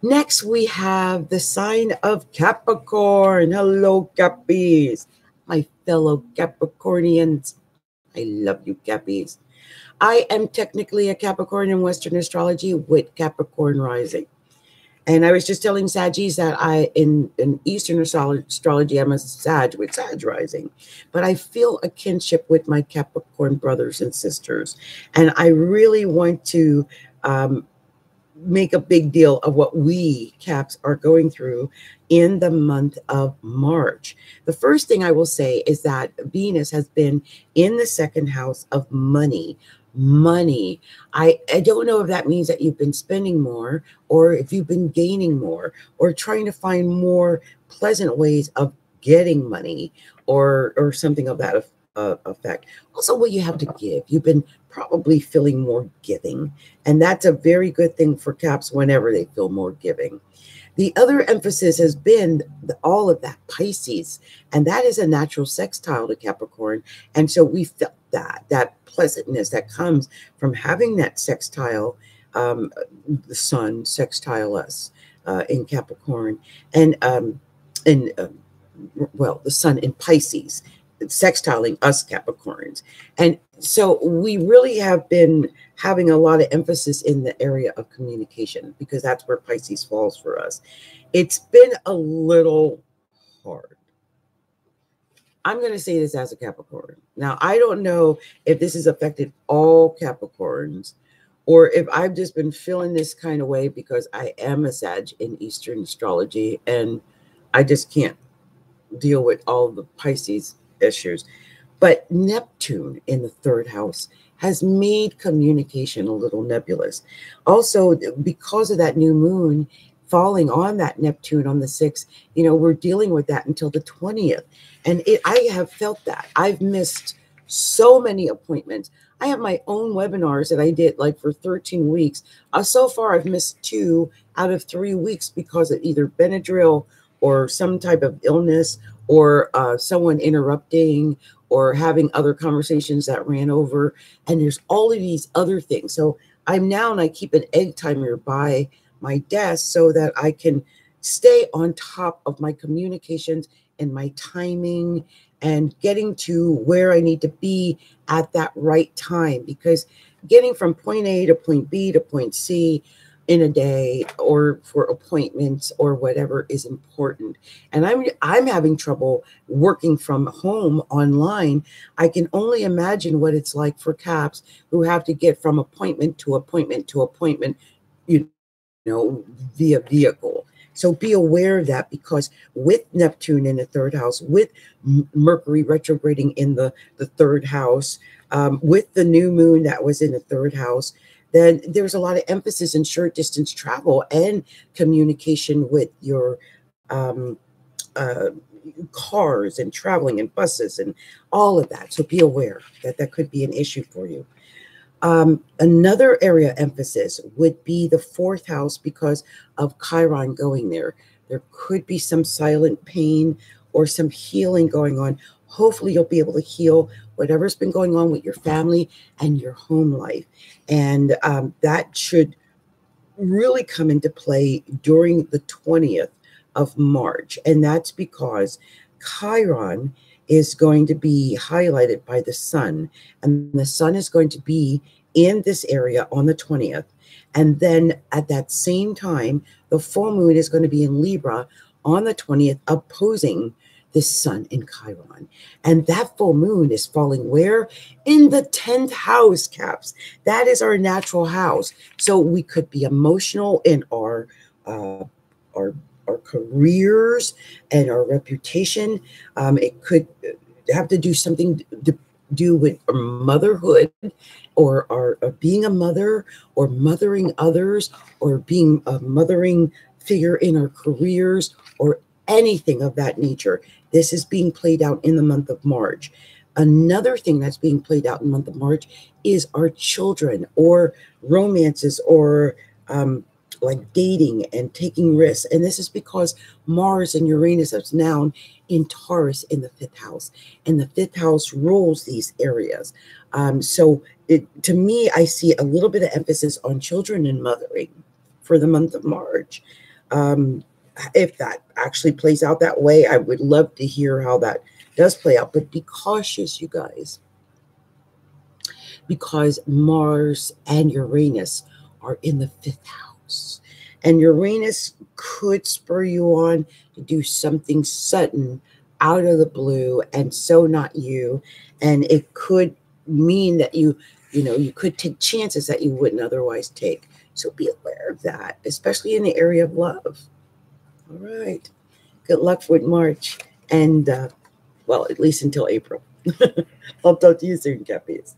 Next, we have the sign of Capricorn. Hello, Cappies. My fellow Capricornians. I love you, Cappies. I am technically a Capricorn in Western astrology with Capricorn rising. And I was just telling Sagis that in Eastern astrology, I'm a Sag with Sag rising. But I feel a kinship with my Capricorn brothers and sisters. And I really want to make a big deal of what we Caps are going through in the month of March. The first thing I will say is that Venus has been in the second house of money. I don't know if that means that you've been spending more or if you've been gaining more or trying to find more pleasant ways of getting money or something of that effect. Also, what you have to give. You've been probably feeling more giving, and that's a very good thing for Caps whenever they feel more giving. The other emphasis has been all of that Pisces, and that is a natural sextile to Capricorn. And so we felt that pleasantness that comes from having that sextile, the sun sextile us in Capricorn, and well, the sun in Pisces, sextiling us Capricorns. And so we really have been having a lot of emphasis in the area of communication because that's where Pisces falls for us. It's been a little hard. I'm going to say this as a Capricorn. Now, I don't know if this has affected all Capricorns or if I've just been feeling this kind of way because I am a Sag in Eastern astrology and I just can't deal with all the Pisces issues. But Neptune in the third house has made communication a little nebulous. Also, because of that new moon falling on that Neptune on the 6th, we're dealing with that until the 20th. And I have felt that. I've missed so many appointments. I have my own webinars that I did like for 13 weeks. So far, I've missed 2 out of 3 weeks because of either Benadryl or some type of illness or someone interrupting or having other conversations that ran over. And there's all of these other things. So I'm now, and I keep an egg timer by my desk so that I can stay on top of my communications and my timing and getting to where I need to be at that right time. Because getting from point A to point B to point C in a day or for appointments or whatever is important. And I'm having trouble working from home online. I can only imagine what it's like for Caps who have to get from appointment to appointment to appointment, via vehicle. So be aware of that because with Neptune in the third house, with Mercury retrograding in the third house, with the new moon that was in the third house, then there's a lot of emphasis in short distance travel and communication with your cars and traveling and buses and all of that. So be aware that that could be an issue for you. Another area emphasis would be the fourth house because of Chiron going there. There could be some silent pain or some healing going on. Hopefully you'll be able to heal whatever's been going on with your family and your home life. And that should really come into play during the 20th of March. And that's because Chiron is going to be highlighted by the sun, and the sun is going to be in this area on the 20th. And then at that same time, the full moon is going to be in Libra on the 20th, opposing the sun in Chiron. And that full moon is falling where? In the 10th house, Caps. That is our natural house. So we could be emotional in our careers and our reputation. It could have to do something to do with motherhood or being a mother or mothering others or being a mothering figure in our careers or anything of that nature. This is being played out in the month of March. Another thing that's being played out in the month of March is our children or romances or like dating and taking risks. And this is because Mars and Uranus is now in Taurus in the 5th house. And the 5th house rules these areas. So to me, I see a little bit of emphasis on children and mothering for the month of March. If that actually plays out that way, I would love to hear how that does play out. But be cautious, you guys, because Mars and Uranus are in the 5th house. And Uranus could spur you on to do something sudden out of the blue, and so not you. And it could mean that you could take chances that you wouldn't otherwise take. So be aware of that, especially in the area of love. All right. Good luck with March. And, well, at least until April. I'll talk to you soon, Cappies.